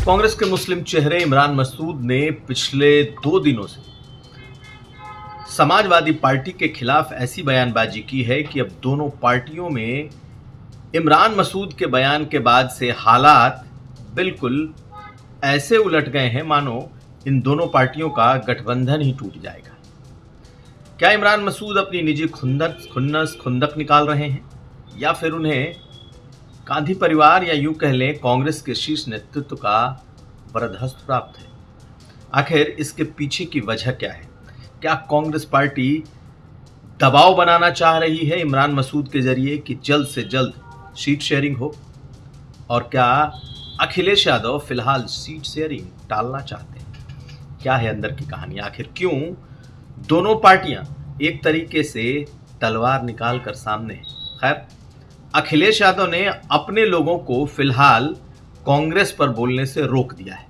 कांग्रेस के मुस्लिम चेहरे इमरान मसूद ने पिछले 2 दिनों से समाजवादी पार्टी के खिलाफ ऐसी बयानबाजी की है कि अब दोनों पार्टियों में इमरान मसूद के बयान के बाद से हालात बिल्कुल ऐसे उलट गए हैं मानो इन दोनों पार्टियों का गठबंधन ही टूट जाएगा। क्या इमरान मसूद अपनी निजी खुंदक निकाल रहे हैं या फिर उन्हें गांधी परिवार या यूं कह लें कांग्रेस के शीर्ष नेतृत्व का वरदहस्त प्राप्त है? आखिर इसके पीछे की वजह क्या है? क्या कांग्रेस पार्टी दबाव बनाना चाह रही है इमरान मसूद के जरिए कि जल्द से जल्द सीट शेयरिंग हो? और क्या अखिलेश यादव फिलहाल सीट शेयरिंग टालना चाहते हैं? क्या है अंदर की कहानी? आखिर क्यों दोनों पार्टियां एक तरीके से तलवार निकाल कर सामने हैं? खैर, अखिलेश यादव ने अपने लोगों को फिलहाल कांग्रेस पर बोलने से रोक दिया है।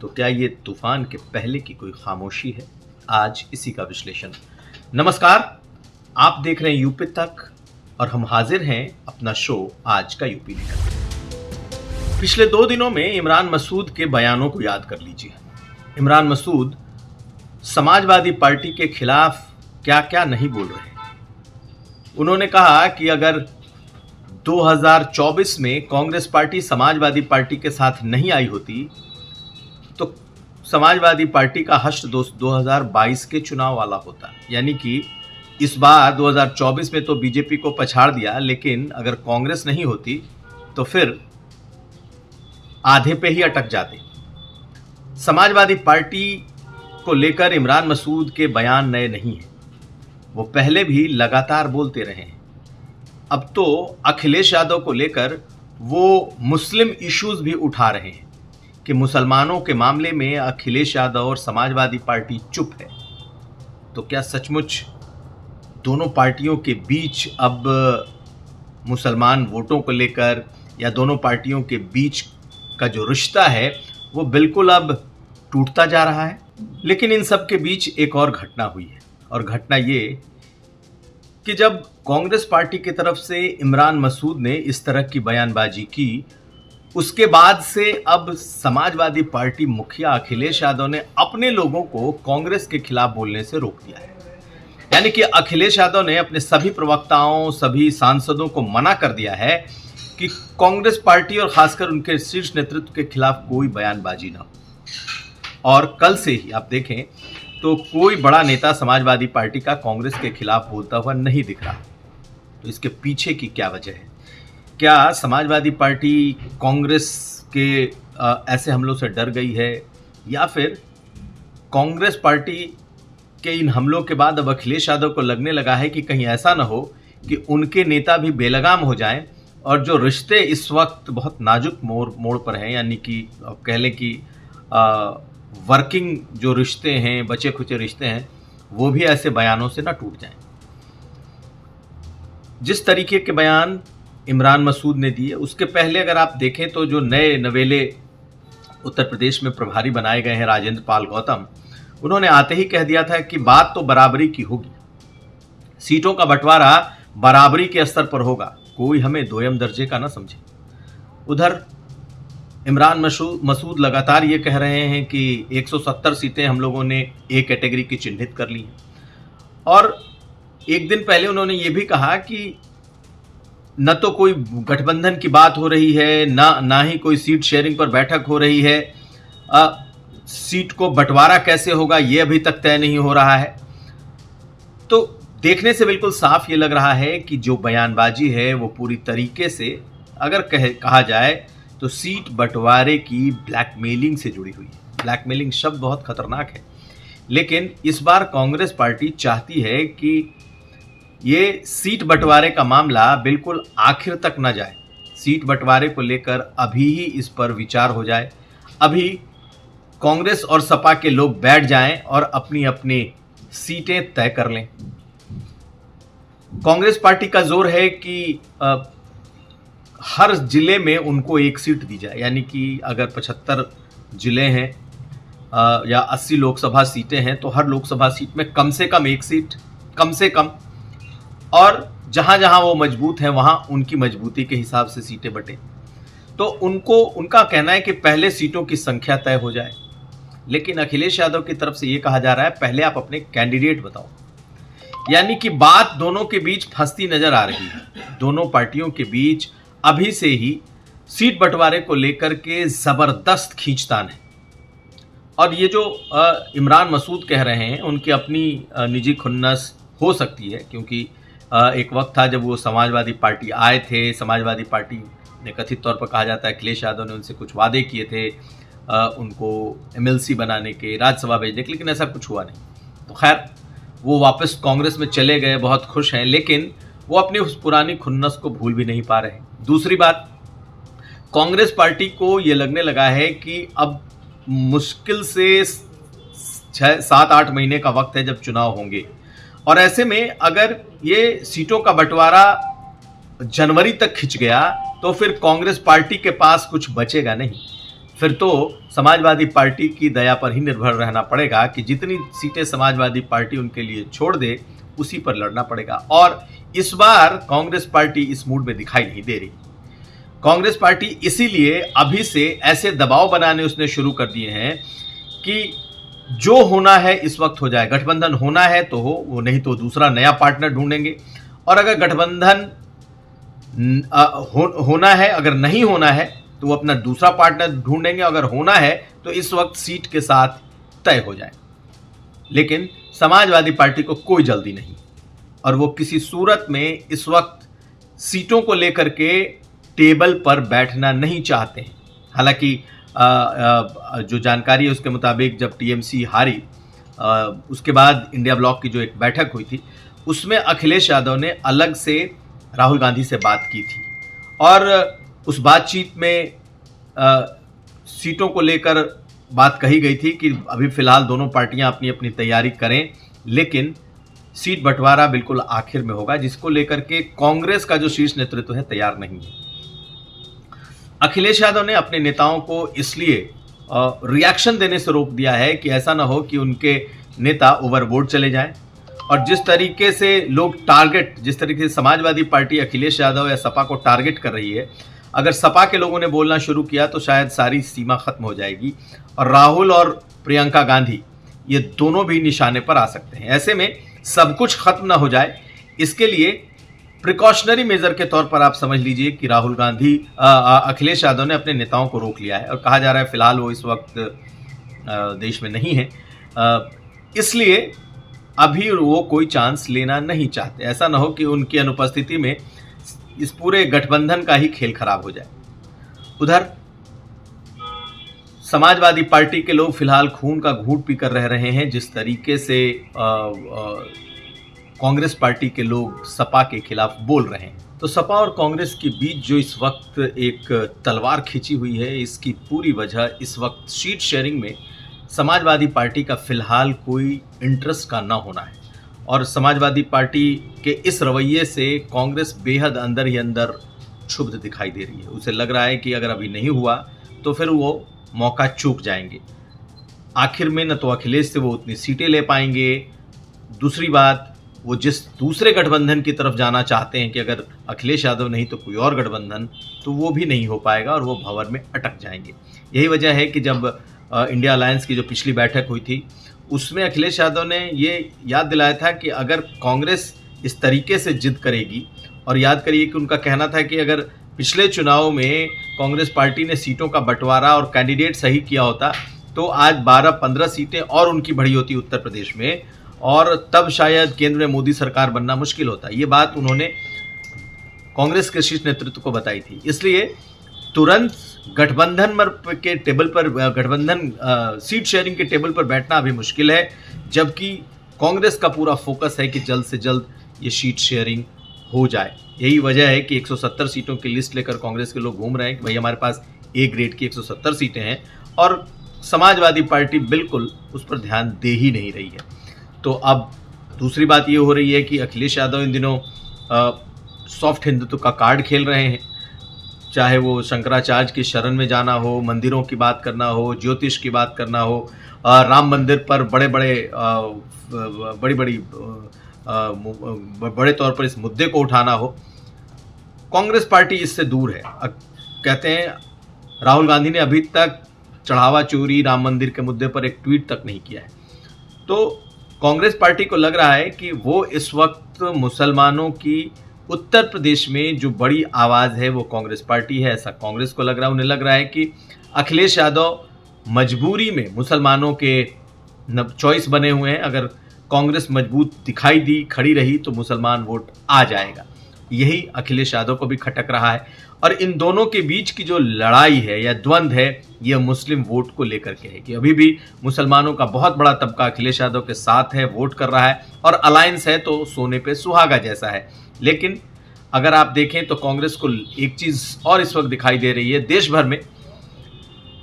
तो क्या ये तूफान के पहले की कोई खामोशी है? आज इसी का विश्लेषण। नमस्कार, आप देख रहे हैं यूपी तक और हम हाजिर हैं अपना शो आज का यूपी लेकर। पिछले 2 दिनों में इमरान मसूद के बयानों को याद कर लीजिए। इमरान मसूद समाजवादी पार्टी के खिलाफ क्या क्या नहीं बोल रहे हैं। उन्होंने कहा कि अगर 2024 में कांग्रेस पार्टी समाजवादी पार्टी के साथ नहीं आई होती तो समाजवादी पार्टी का हश्र 2022 के चुनाव वाला होता। यानी कि इस बार 2024 में तो बीजेपी को पछाड़ दिया, लेकिन अगर कांग्रेस नहीं होती तो फिर आधे पे ही अटक जाते। समाजवादी पार्टी को लेकर इमरान मसूद के बयान नए नहीं हैं, वो पहले भी लगातार बोलते रहे हैं। अब तो अखिलेश यादव को लेकर वो मुस्लिम इश्यूज भी उठा रहे हैं कि मुसलमानों के मामले में अखिलेश यादव और समाजवादी पार्टी चुप है। तो क्या सचमुच दोनों पार्टियों के बीच अब मुसलमान वोटों को लेकर या दोनों पार्टियों के बीच का जो रिश्ता है वो बिल्कुल अब टूटता जा रहा है? लेकिन इन सब के बीच एक और घटना हुई है, और घटना ये कि जब कांग्रेस पार्टी की तरफ से इमरान मसूद ने इस तरह की बयानबाजी की, उसके बाद से अब समाजवादी पार्टी मुखिया अखिलेश यादव ने अपने लोगों को कांग्रेस के खिलाफ बोलने से रोक दिया है। यानी कि अखिलेश यादव ने अपने सभी प्रवक्ताओं, सभी सांसदों को मना कर दिया है कि कांग्रेस पार्टी और खासकर उनके शीर्ष नेतृत्व के खिलाफ कोई बयानबाजी ना हो। और कल से ही आप देखें तो कोई बड़ा नेता समाजवादी पार्टी का कांग्रेस के खिलाफ बोलता हुआ नहीं दिख रहा। तो इसके पीछे की क्या वजह है? क्या समाजवादी पार्टी कांग्रेस के ऐसे हमलों से डर गई है, या फिर कांग्रेस पार्टी के इन हमलों के बाद अब अखिलेश यादव को लगने लगा है कि कहीं ऐसा ना हो कि उनके नेता भी बेलगाम हो जाएं और जो रिश्ते इस वक्त बहुत नाजुक मोड़ पर हैं, यानी कि कह लें कि वर्किंग जो रिश्ते हैं, बचे खुचे रिश्ते हैं, वो भी ऐसे बयानों से ना टूट जाएं। जिस तरीके के बयान इमरान मसूद ने दिए, उसके पहले अगर आप देखें तो जो नए नवेले उत्तर प्रदेश में प्रभारी बनाए गए हैं राजेंद्र पाल गौतम, उन्होंने आते ही कह दिया था कि बात तो बराबरी की होगी, सीटों का बंटवारा बराबरी के स्तर पर होगा, कोई हमें दोयम दर्जे का ना समझे। उधर इमरान मसूद लगातार ये कह रहे हैं कि 170 सीटें हम लोगों ने ए कैटेगरी की चिन्हित कर ली हैं, और एक दिन पहले उन्होंने ये भी कहा कि न तो कोई गठबंधन की बात हो रही है, ना ही कोई सीट शेयरिंग पर बैठक हो रही है, सीट को बंटवारा कैसे होगा ये अभी तक तय नहीं हो रहा है। तो देखने से बिल्कुल साफ ये लग रहा है कि जो बयानबाजी है वो पूरी तरीके से अगर कहा जाए तो सीट बंटवारे की ब्लैकमेलिंग से जुड़ी हुई है। ब्लैकमेलिंग शब्द बहुत खतरनाक है, लेकिन इस बार कांग्रेस पार्टी चाहती है कि ये सीट बंटवारे का मामला बिल्कुल आखिर तक न जाए। सीट बंटवारे को लेकर अभी ही इस पर विचार हो जाए, अभी कांग्रेस और सपा के लोग बैठ जाएं और अपनी अपनी सीटें तय कर लें। कांग्रेस पार्टी का जोर है कि हर जिले में उनको एक सीट दी जाए, यानी कि अगर 75 जिले हैं या 80 लोकसभा सीटें हैं तो हर लोकसभा सीट में कम से कम एक सीट, कम से कम, और जहां जहां वो मजबूत हैं वहां उनकी मजबूती के हिसाब से सीटें बटें। तो उनका कहना है कि पहले सीटों की संख्या तय हो जाए, लेकिन अखिलेश यादव की तरफ से यह कहा जा रहा है पहले आप अपने कैंडिडेट बताओ। यानी कि बात दोनों के बीच फंसती नजर आ रही है। दोनों पार्टियों के बीच अभी से ही सीट बंटवारे को लेकर के जबरदस्त खींचतान है। और ये जो इमरान मसूद कह रहे हैं उनकी अपनी निजी खुन्नस हो सकती है, क्योंकि एक वक्त था जब वो समाजवादी पार्टी आए थे। समाजवादी पार्टी ने कथित तौर पर कहा जाता है अखिलेश यादव ने उनसे कुछ वादे किए थे उनको MLC बनाने के, राज्यसभा भेजने के, लेकिन ऐसा कुछ हुआ नहीं। तो खैर वो वापस कांग्रेस में चले गए, बहुत खुश हैं, लेकिन वो अपनी उस पुरानी खुन्नस को भूल भी नहीं पा रहे। दूसरी बात, कांग्रेस पार्टी को ये लगने लगा है कि अब मुश्किल से 6-7-8 महीने का वक्त है जब चुनाव होंगे, और ऐसे में अगर ये सीटों का बंटवारा जनवरी तक खिंच गया तो फिर कांग्रेस पार्टी के पास कुछ बचेगा नहीं। फिर तो समाजवादी पार्टी की दया पर ही निर्भर रहना पड़ेगा कि जितनी सीटें समाजवादी पार्टी उनके लिए छोड़ दे उसी पर लड़ना पड़ेगा। और इस बार कांग्रेस पार्टी इस मूड में दिखाई नहीं दे रही। कांग्रेस पार्टी इसीलिए अभी से ऐसे दबाव बनाने उसने शुरू कर दिए हैं कि जो होना है इस वक्त हो जाए। गठबंधन होना है तो हो, वो नहीं तो दूसरा नया पार्टनर ढूंढेंगे। और अगर गठबंधन होना है, अगर नहीं होना है तो वो अपना दूसरा पार्टनर ढूंढेंगे। अगर होना है तो इस वक्त सीट के साथ तय हो जाए। लेकिन समाजवादी पार्टी को कोई जल्दी नहीं, और वो किसी सूरत में इस वक्त सीटों को लेकर के टेबल पर बैठना नहीं चाहते हैं। हालांकि जो जानकारी है उसके मुताबिक जब TMC हारी उसके बाद इंडिया ब्लॉक की जो एक बैठक हुई थी उसमें अखिलेश यादव ने अलग से राहुल गांधी से बात की थी, और उस बातचीत में सीटों को लेकर बात कही गई थी कि अभी फिलहाल दोनों पार्टियां अपनी अपनी तैयारी करें, लेकिन सीट बंटवारा बिल्कुल आखिर में होगा, जिसको लेकर के कांग्रेस का जो शीर्ष नेतृत्व है तैयार नहीं है। अखिलेश यादव ने अपने नेताओं को इसलिए रिएक्शन देने से रोक दिया है कि ऐसा ना हो कि उनके नेता ओवरबोर्ड चले जाएं। और जिस तरीके से लोग जिस तरीके से समाजवादी पार्टी अखिलेश यादव या सपा को टारगेट कर रही है, अगर सपा के लोगों ने बोलना शुरू किया तो शायद सारी सीमा खत्म हो जाएगी और राहुल और प्रियंका गांधी ये दोनों भी निशाने पर आ सकते हैं। ऐसे में सब कुछ खत्म ना हो जाए, इसके लिए प्रिकॉशनरी मेजर के तौर पर आप समझ लीजिए कि अखिलेश यादव ने अपने नेताओं को रोक लिया है, और कहा जा रहा है फिलहाल वो इस वक्त देश में नहीं है, इसलिए अभी वो कोई चांस लेना नहीं चाहते। ऐसा ना हो कि उनकी अनुपस्थिति में इस पूरे गठबंधन का ही खेल खराब हो जाए। उधर समाजवादी पार्टी के लोग फिलहाल खून का घूंट पीकर रह रहे हैं। जिस तरीके से कांग्रेस पार्टी के लोग सपा के खिलाफ बोल रहे हैं, तो सपा और कांग्रेस के बीच जो इस वक्त एक तलवार खींची हुई है, इसकी पूरी वजह इस वक्त सीट शेयरिंग में समाजवादी पार्टी का फिलहाल कोई इंटरेस्ट का ना होना है। और समाजवादी पार्टी के इस रवैये से कांग्रेस बेहद अंदर ही अंदर क्षुब्ध दिखाई दे रही है। उसे लग रहा है कि अगर अभी नहीं हुआ तो फिर वो मौका चूक जाएंगे। आखिर में न तो अखिलेश से वो उतनी सीटें ले पाएंगे, दूसरी बात वो जिस दूसरे गठबंधन की तरफ जाना चाहते हैं कि अगर अखिलेश यादव नहीं तो कोई और गठबंधन, तो वो भी नहीं हो पाएगा और वो भंवर में अटक जाएंगे। यही वजह है कि जब इंडिया अलायंस की जो पिछली बैठक हुई थी उसमें अखिलेश यादव ने ये याद दिलाया था कि अगर कांग्रेस इस तरीके से जिद करेगी, और याद करिए कि उनका कहना था कि अगर पिछले चुनाव में कांग्रेस पार्टी ने सीटों का बंटवारा और कैंडिडेट सही किया होता तो आज 12-15 सीटें और उनकी बढ़ी होती उत्तर प्रदेश में, और तब शायद केंद्र में मोदी सरकार बनना मुश्किल होता। ये बात उन्होंने कांग्रेस के शीर्ष नेतृत्व को बताई थी। इसलिए तुरंत गठबंधन के टेबल पर सीट शेयरिंग के टेबल पर बैठना अभी मुश्किल है, जबकि कांग्रेस का पूरा फोकस है कि जल्द से जल्द ये सीट शेयरिंग हो जाए। यही वजह है कि 170 सीटों की लिस्ट लेकर कांग्रेस के लोग घूम रहे हैं कि भाई हमारे पास A ग्रेड की 170 सीटें हैं, और समाजवादी पार्टी बिल्कुल उस पर ध्यान दे ही नहीं रही है। तो अब दूसरी बात ये हो रही है कि अखिलेश यादव इन दिनों सॉफ्ट हिंदुत्व का कार्ड खेल रहे हैं, चाहे वो शंकराचार्य की शरण में जाना हो, मंदिरों की बात करना हो, ज्योतिष की बात करना हो, राम मंदिर पर बड़े तौर पर इस मुद्दे को उठाना हो। कांग्रेस पार्टी इससे दूर है। कहते हैं राहुल गांधी ने अभी तक चढ़ावा चोरी, राम मंदिर के मुद्दे पर एक ट्वीट तक नहीं किया है। तो कांग्रेस पार्टी को लग रहा है कि वो इस वक्त मुसलमानों की उत्तर प्रदेश में जो बड़ी आवाज़ है वो कांग्रेस पार्टी है, ऐसा कांग्रेस को लग रहा है। उन्हें लग रहा है कि अखिलेश यादव मजबूरी में मुसलमानों के चॉइस बने हुए हैं। अगर कांग्रेस मजबूत दिखाई दी, खड़ी रही, तो मुसलमान वोट आ जाएगा। यही अखिलेश यादव को भी खटक रहा है। और इन दोनों के बीच की जो लड़ाई है या द्वंद्व है, यह मुस्लिम वोट को लेकर के है कि अभी भी मुसलमानों का बहुत बड़ा तबका अखिलेश यादव के साथ है, वोट कर रहा है, और अलायंस है तो सोने पे सुहागा जैसा है। लेकिन अगर आप देखें तो कांग्रेस को एक चीज और इस वक्त दिखाई दे रही है, देश भर में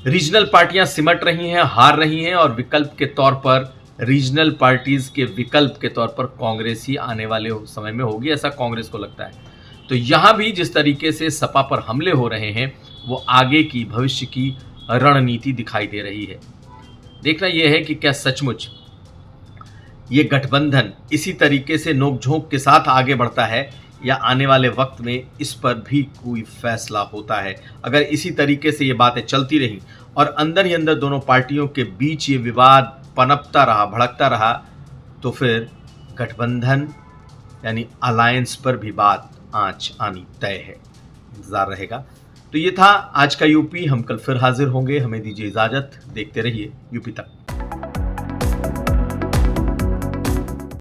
रीजनल पार्टियां सिमट रही हैं, हार रही हैं, और विकल्प के तौर पर रीजनल पार्टीज के विकल्प के तौर पर कांग्रेस ही आने वाले समय में होगी, ऐसा कांग्रेस को लगता है। तो यहां भी जिस तरीके से सपा पर हमले हो रहे हैं, वो आगे की भविष्य की रणनीति दिखाई दे रही है। देखना यह है कि क्या सचमुच ये गठबंधन इसी तरीके से नोकझोंक के साथ आगे बढ़ता है, या आने वाले वक्त में इस पर भी कोई फैसला होता है। अगर इसी तरीके से ये बातें चलती रहीं और अंदर ही अंदर दोनों पार्टियों के बीच ये विवाद पनपता रहा, भड़कता रहा, तो फिर गठबंधन यानी अलायंस पर भी बात आंच आनी तय है। इंतजार रहेगा। तो ये था आज का यूपी। हम कल फिर हाजिर होंगे। हमें दीजिए इजाजत। देखते रहिए यूपी तक।